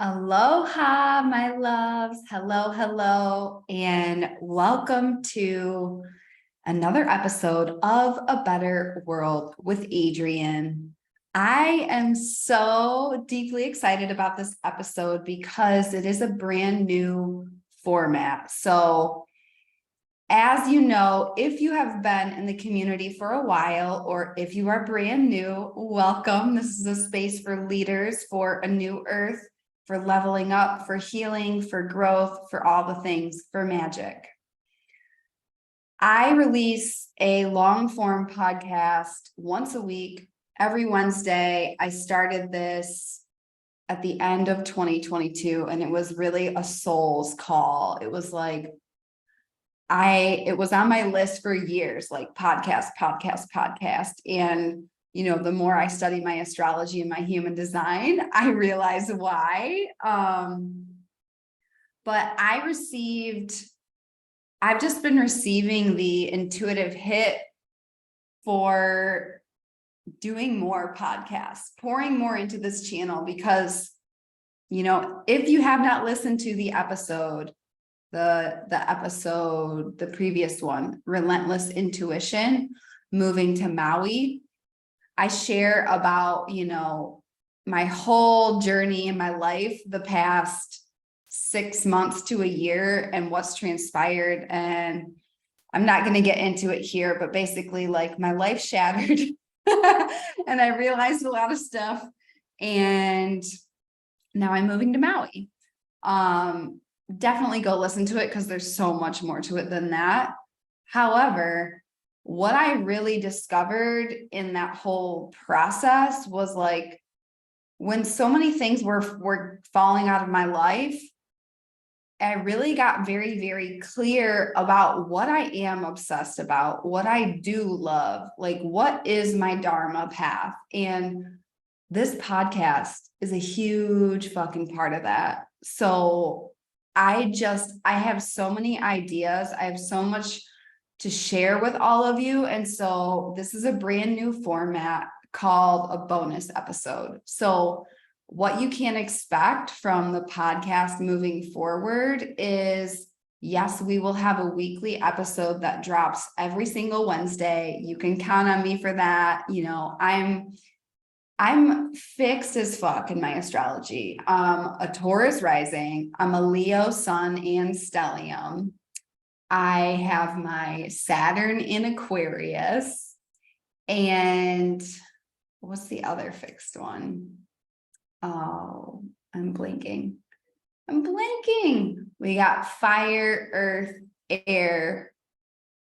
Aloha, my loves. Hello, hello, and welcome to another episode of A Better World with Adrienne. I am so deeply excited about this episode because it is a brand new format. So, as you know, if you have been in the community for a while, or if you are brand new, welcome. This is a space for leaders, for a new earth, for leveling up, for healing, for growth, for all the things, for magic. I release a long form podcast once a week, every Wednesday. I started this at the end of 2022, and it was really a soul's call. It was like, it was on my list for years, like podcast. And, the more I study my astrology and my human design, I realized why. But I've just been receiving the intuitive hit for doing more podcasts, pouring more into this channel, because, if you have not listened to the episode, the previous one, Relentless Intuition, moving to Maui, I share about, my whole journey in my life, the past 6 months to a year, and what's transpired. And I'm not going to get into it here, but basically, like, my life shattered and I realized a lot of stuff. And now I'm moving to Maui. Definitely go listen to it because there's so much more to it than that. However, what I really discovered in that whole process was, like, when so many things were falling out of my life, I really got very, very clear about what I am obsessed about, what I do love, like, what is my Dharma path. And this podcast is a huge fucking part of that. So I have so many ideas. I have so much to share with all of you. And so this is a brand new format called a bonus episode. So what you can expect from the podcast moving forward is, yes, we will have a weekly episode that drops every single Wednesday. You can count on me for that. I'm fixed as fuck in my astrology. A Taurus rising. I'm a Leo sun and stellium. I have my Saturn in Aquarius. And what's the other fixed one? Oh, I'm blanking. We got fire, earth, air.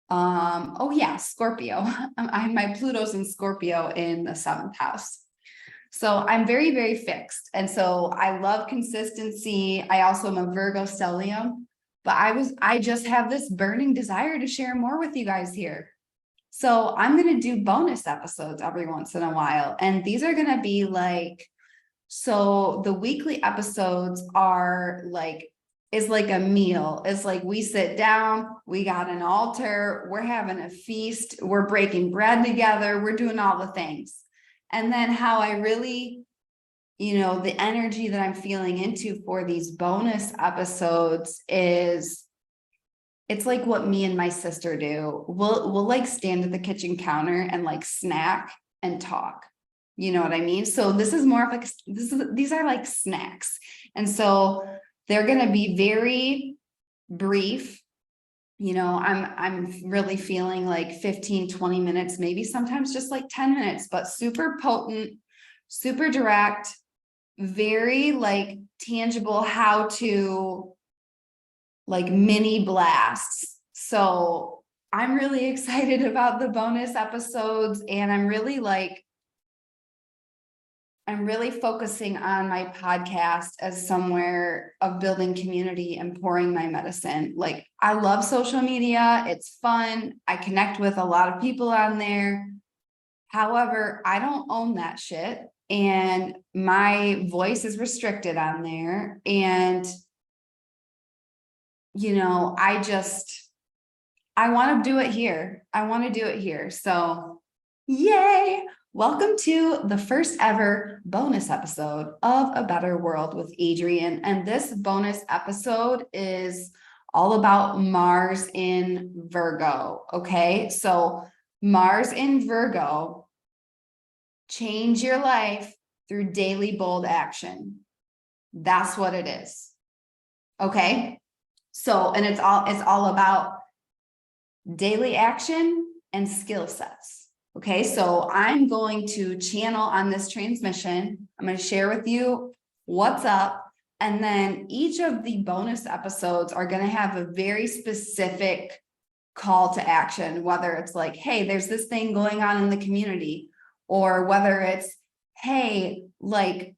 Oh yeah, Scorpio. My Pluto's in Scorpio in the 7th house. So I'm very, very fixed. And so I love consistency. I also am a Virgo stellium, but I just have this burning desire to share more with you guys here. So I'm going to do bonus episodes every once in a while. And these are going to be like, so the weekly episodes is like a meal. It's like we sit down, we got an altar, we're having a feast, we're breaking bread together, we're doing all the things. And then how I really, the energy that I'm feeling into for these bonus episodes is, it's like what me and my sister do. We'll like stand at the kitchen counter and like snack and talk. You know what I mean? So this is more of like, these are like snacks. And so they're going to be very brief. I'm really feeling like 15, 20 minutes, maybe sometimes just like 10 minutes, but super potent, super direct, very like tangible, how to, like, mini blasts. So I'm really excited about the bonus episodes, and I'm really focusing on my podcast as somewhere of building community and pouring my medicine. Like, I love social media. It's fun. I connect with a lot of people on there. However, I don't own that shit. And my voice is restricted on there. And, I want to do it here. So yay. Welcome to the first ever bonus episode of A Better World with Adrienne. And this bonus episode is all about Mars in Virgo. Okay, so Mars in Virgo, change your life through daily bold action. That's what it is. Okay, so and it's all about daily action and skill sets. Okay, so I'm going to channel on this transmission. I'm going to share with you what's up. And then each of the bonus episodes are going to have a very specific call to action, whether it's like, hey, there's this thing going on in the community, or whether it's, hey, like,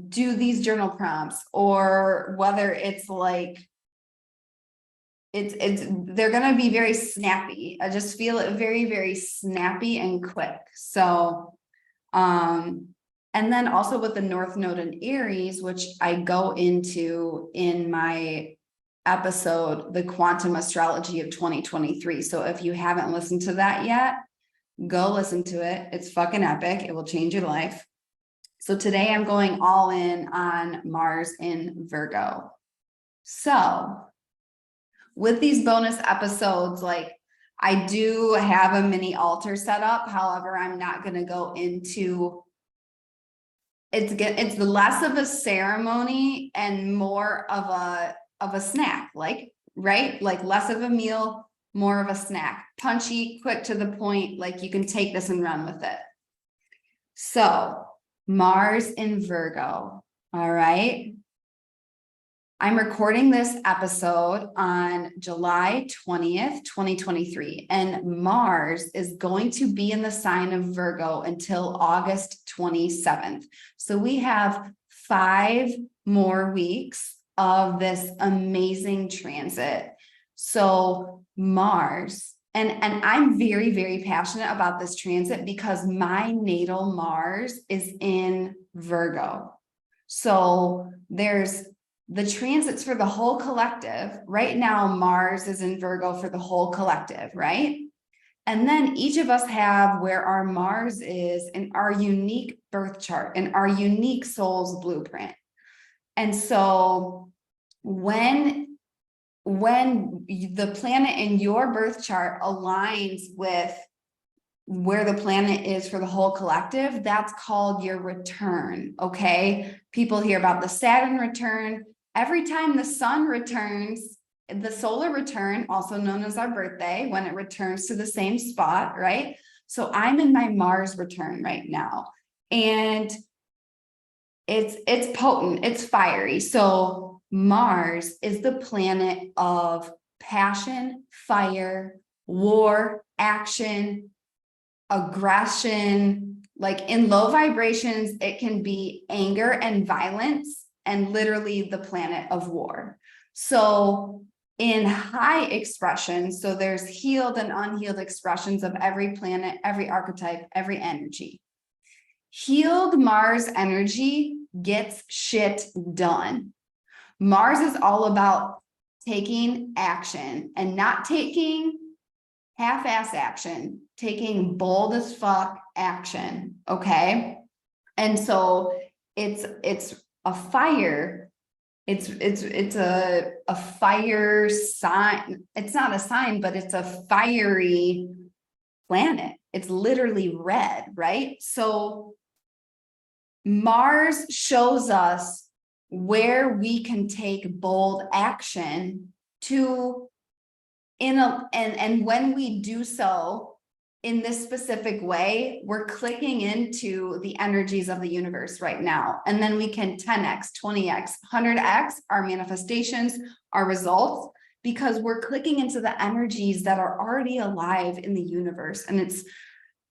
do these journal prompts, or whether it's like, they're going to be very snappy. I just feel it very, very snappy and quick. So, and then also with the North Node in Aries, which I go into in my episode, the quantum astrology of 2023. So if you haven't listened to that yet, go listen to it. It's fucking epic. It will change your life. So today I'm going all in on Mars in Virgo. So with these bonus episodes, like I do have a mini altar set up. However, I'm not going to go into it's less of a ceremony and more of a snack, like, right? Like less of a meal, more of a snack, punchy, quick to the point. Like you can take this and run with it. So Mars in Virgo. All right. I'm recording this episode on July 20th, 2023, and Mars is going to be in the sign of Virgo until August 27th. So we have 5 more weeks of this amazing transit. So Mars, and I'm very, very passionate about this transit because my natal Mars is in Virgo. So there's the transits for the whole collective. Right now, Mars is in Virgo for the whole collective, right? And then each of us have where our Mars is in our unique birth chart and our unique soul's blueprint. And so when the planet in your birth chart aligns with where the planet is for the whole collective, that's called your return. Okay. People hear about the Saturn return. Every time the sun returns, the solar return, also known as our birthday, when it returns to the same spot, right? So I'm in my Mars return right now, and it's potent, it's fiery. So Mars is the planet of passion, fire, war, action, aggression. Like in low vibrations, it can be anger and violence, and literally the planet of war. So in high expression, so there's healed and unhealed expressions of every planet, every archetype, every energy. Healed Mars energy gets shit done. Mars is all about taking action and not taking half-ass action, taking bold as fuck action. Okay. And so it's a fire. It's a fire sign. It's not a sign, but it's a fiery planet. It's literally red, right? So Mars shows us where we can take bold action to and when we do so in this specific way, we're clicking into the energies of the universe right now. And then we can 10x, 20x, 100x our manifestations, our results, because we're clicking into the energies that are already alive in the universe. And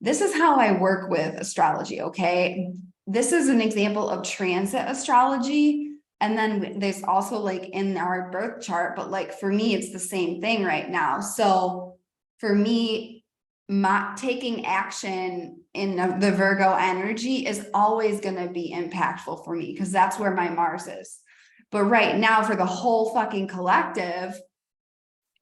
this is how I work with astrology, okay? This is an example of transit astrology. And then there's also like in our birth chart, but like for me, it's the same thing right now. So for me, taking action in the Virgo energy is always going to be impactful for me because that's where my Mars is. But right now for the whole fucking collective,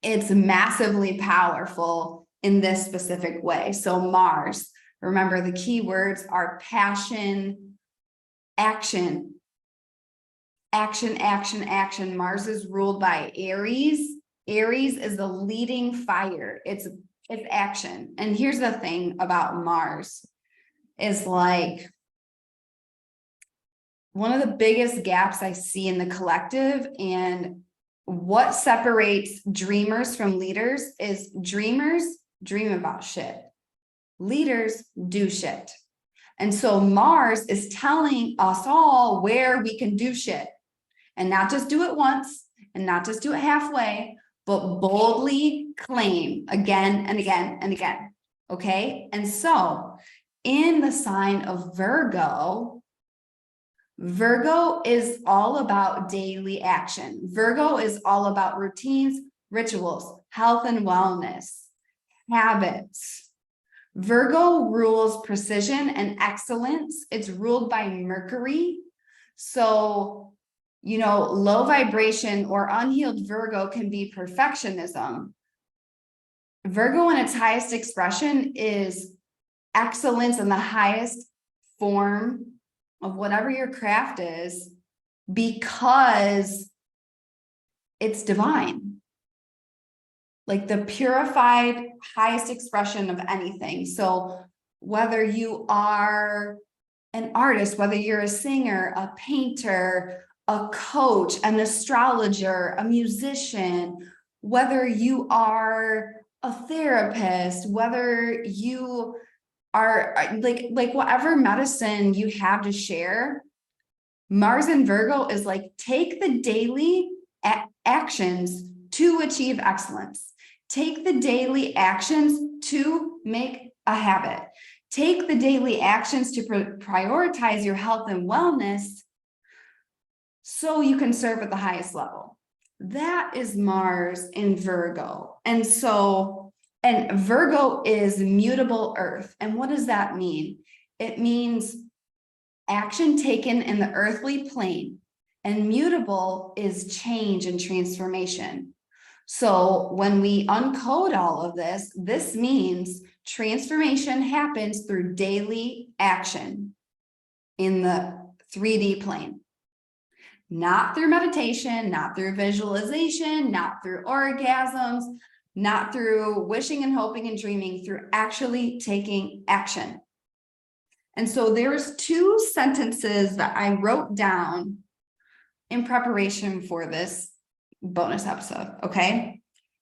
it's massively powerful in this specific way. So Mars, Remember, the key words are passion, action, action, action, action. Mars is ruled by Aries. Aries is the leading fire. It's action. And here's the thing about Mars is like, one of the biggest gaps I see in the collective, and what separates dreamers from leaders is dreamers dream about shit. Leaders do shit. And so Mars is telling us all where we can do shit, and not just do it once and not just do it halfway, but boldly claim again and again and again. Okay. And so in the sign of Virgo, Virgo is all about daily action. Virgo is all about routines, rituals, health and wellness, habits. Virgo rules precision and excellence. It's ruled by Mercury. So, low vibration or unhealed Virgo can be perfectionism. Virgo in its highest expression is excellence in the highest form of whatever your craft is, because it's divine, like the purified highest expression of anything. So whether you are an artist, whether you're a singer, a painter, a coach, an astrologer, a musician, whether you are a therapist, whether you are like whatever medicine you have to share, Mars in Virgo is like, take the daily actions to achieve excellence. Take the daily actions to make a habit. Take the daily actions to prioritize your health and wellness so you can serve at the highest level. That is Mars in Virgo. And Virgo is mutable earth. And what does that mean? It means action taken in the earthly plane, and mutable is change and transformation. So when we uncode all of this, this means transformation happens through daily action in the 3D plane. Not through meditation, not through visualization, not through orgasms, not through wishing and hoping and dreaming, through actually taking action. And so there's 2 sentences that I wrote down in preparation for this bonus episode, okay?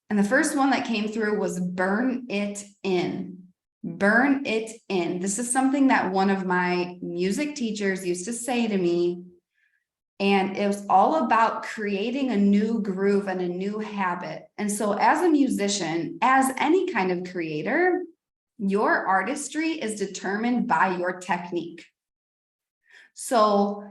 And the first one that came through was burn it in. Burn it in. This is something that one of my music teachers used to say to me. And it was all about creating a new groove and a new habit. And so as a musician, as any kind of creator, your artistry is determined by your technique. So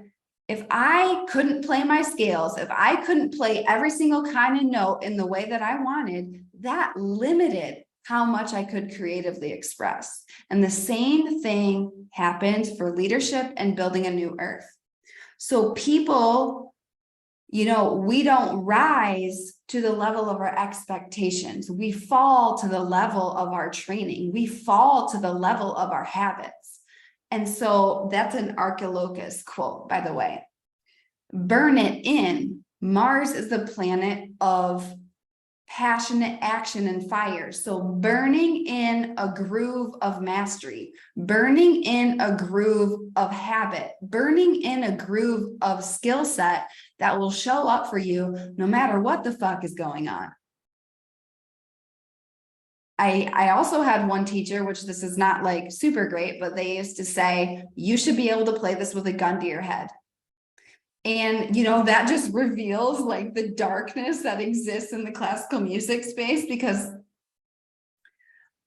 if I couldn't play my scales, if I couldn't play every single kind of note in the way that I wanted, that limited how much I could creatively express. And the same thing happened for leadership and building a new earth. So people, we don't rise to the level of our expectations. We fall to the level of our training. We fall to the level of our habits. And so that's an Archilochus quote, by the way. Burn it in. Mars is the planet of passionate action and fire. So burning in a groove of mastery, burning in a groove of habit, burning in a groove of skill set that will show up for you no matter what the fuck is going on. I also had one teacher, which this is not like super great, but they used to say, you should be able to play this with a gun to your head. And, that just reveals like the darkness that exists in the classical music space, because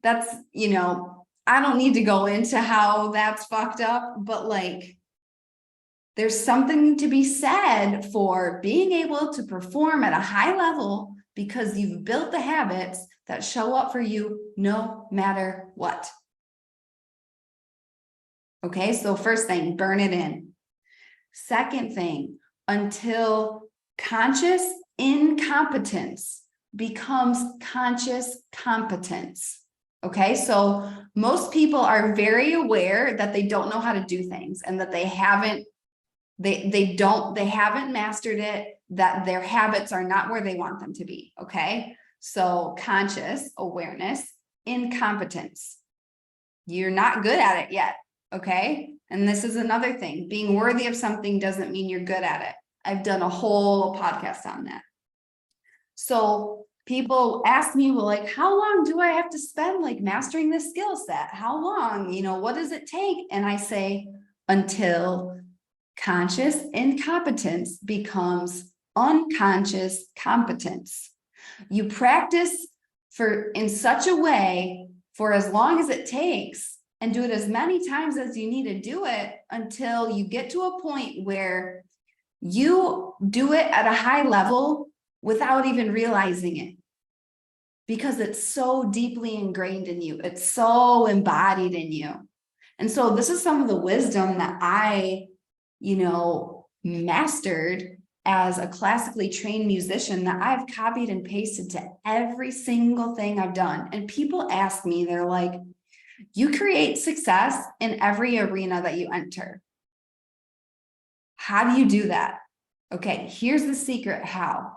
that's, I don't need to go into how that's fucked up, but like, there's something to be said for being able to perform at a high level because you've built the habits that show up for you no matter what. Okay, so first thing, burn it in. Second thing, until conscious incompetence becomes conscious competence. Okay, so most people are very aware that they don't know how to do things and that they haven't mastered it, that their habits are not where they want them to be. Okay, so conscious awareness, incompetence. You're not good at it yet. Okay, and this is another thing. Being worthy of something doesn't mean you're good at it. I've done a whole podcast on that. So people ask me, well, like, how long do I have to spend like mastering this skill set? How long, what does it take? And I say, until conscious incompetence becomes unconscious competence. You practice in such a way for as long as it takes, and do it as many times as you need to do it until you get to a point where you do it at a high level without even realizing it, because it's so deeply ingrained in you. It's so embodied in you. And so this is some of the wisdom that I, mastered as a classically trained musician, that I've copied and pasted to every single thing I've done. And people ask me, they're like, you create success in every arena that you enter. How do you do that? Okay, here's the secret how.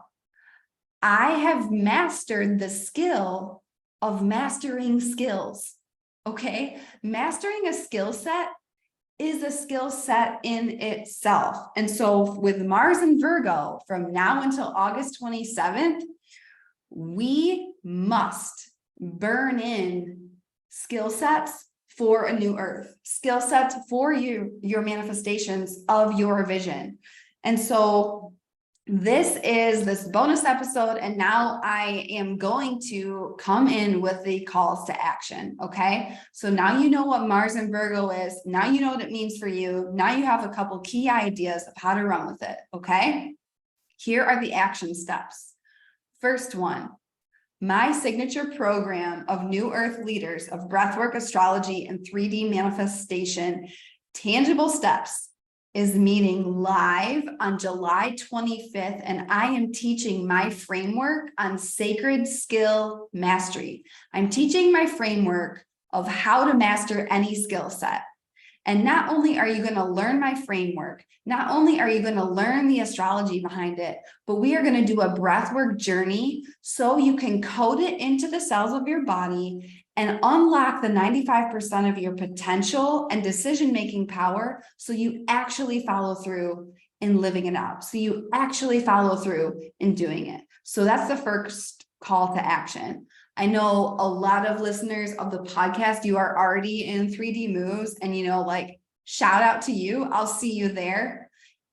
I have mastered the skill of mastering skills. Okay, mastering a skill set is a skill set in itself. And so with Mars and Virgo, from now until August 27th, we must burn in skill sets for a new earth, skill sets for your manifestations of your vision. And so this is this bonus episode, and now I am going to come in with the calls to action. Okay, so now you know what Mars and Virgo is. Now you know what it means for you. Now you have a couple key ideas of how to run with it. Okay, here are the action steps. First one, my signature program of New Earth Leaders of Breathwork, Astrology, and 3D Manifestation Tangible Steps is meeting live on July 25th, and I am teaching my framework on sacred skill mastery. I'm teaching my framework of how to master any skill set. And not only are you going to learn my framework, not only are you going to learn the astrology behind it, but we are going to do a breathwork journey so you can code it into the cells of your body and unlock the 95% of your potential and decision-making power, so you actually follow through in living it out. So you actually follow through in doing it. So that's the first call to action. I know a lot of listeners of the podcast, you are already in 3D moves, and shout out to you. I'll see you there.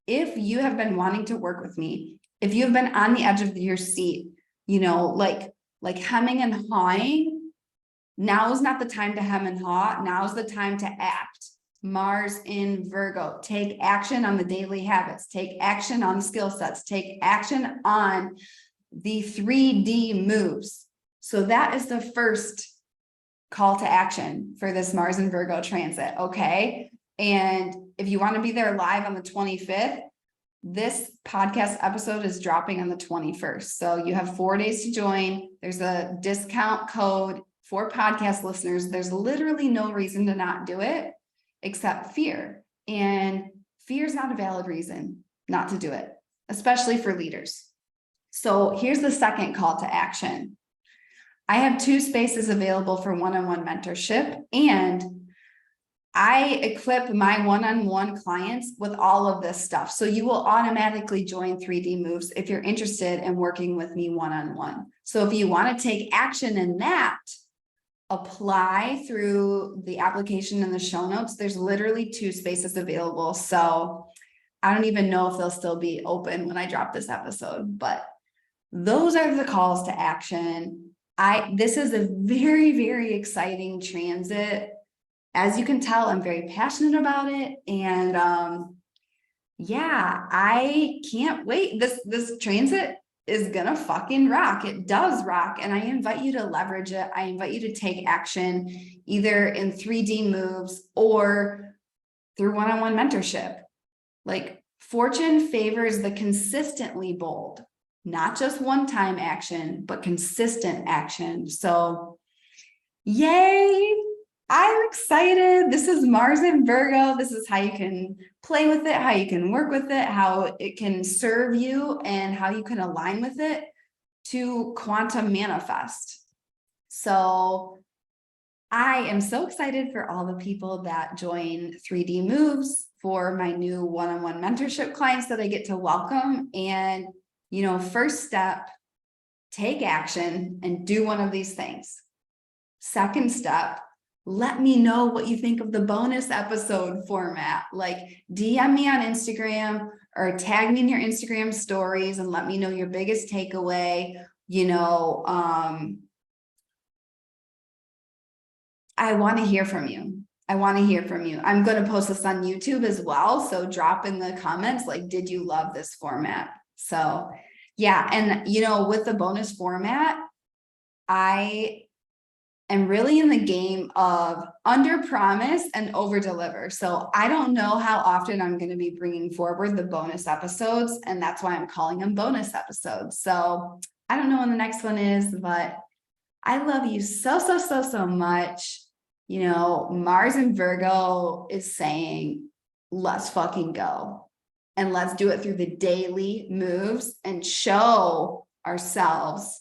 If you have been wanting to work with me, if you have been on the edge of your seat, like hemming and hawing, now is not the time to hem and haw. Now is the time to act. Mars in Virgo, take action on the daily habits, take action on skill sets, take action on the 3D moves. So that is the first call to action for this Mars and Virgo transit. Okay. And if you want to be there live on the 25th, this podcast episode is dropping on the 21st. So you have 4 days to join. There's a discount code for podcast listeners. There's literally no reason to not do it except fear. And fear is not a valid reason not to do it, especially for leaders. So here's the second call to action. I have 2 spaces available for one-on-one mentorship, and I equip my one-on-one clients with all of this stuff. So you will automatically join 3D Moves if you're interested in working with me one-on-one. So if you want to take action in that, apply through the application in the show notes. There's literally 2 spaces available. So I don't even know if they'll still be open when I drop this episode, but those are the calls to action. This is a very, very exciting transit. As you can tell, I'm very passionate about it. And yeah, I can't wait. This transit is gonna fucking rock. It does rock. And I invite you to leverage it. I invite you to take action either in 3D moves or through one-on-one mentorship. Like, fortune favors the consistently bold. Not just one-time action, but consistent action. So Yay! I'm excited. This is Mars in Virgo. This is how you can play with it, how you can work with it, how it can serve you, and how you can align with it to quantum manifest. So I am so excited for all the people that join 3D Moves, for my new one-on-one mentorship clients that I get to welcome. And, first step, take action and do one of these things. Second step, let me know what you think of the bonus episode format. Like, DM me on Instagram or tag me in your Instagram stories and let me know your biggest takeaway. I want to hear from you. I'm going to post this on YouTube as well. So drop in the comments, like, did you love this format? So yeah. And, with the bonus format, I am really in the game of under promise and over deliver. So I don't know how often I'm going to be bringing forward the bonus episodes, and that's why I'm calling them bonus episodes. So I don't know when the next one is, but I love you so, so, so, so much. Mars in Virgo is saying, let's fucking go. And let's do it through the daily moves and show ourselves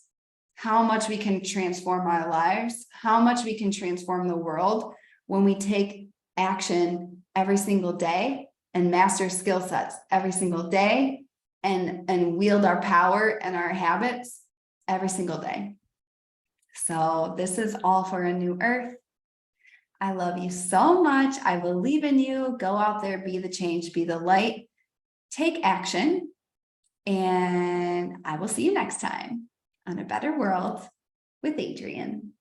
how much we can transform our lives, how much we can transform the world when we take action every single day and master skill sets every single day and wield our power and our habits every single day. So this is all for a new earth. I love you so much. I believe in you. Go out there, be the change, be the light, take action, and I will see you next time on A Better World with Adrienne.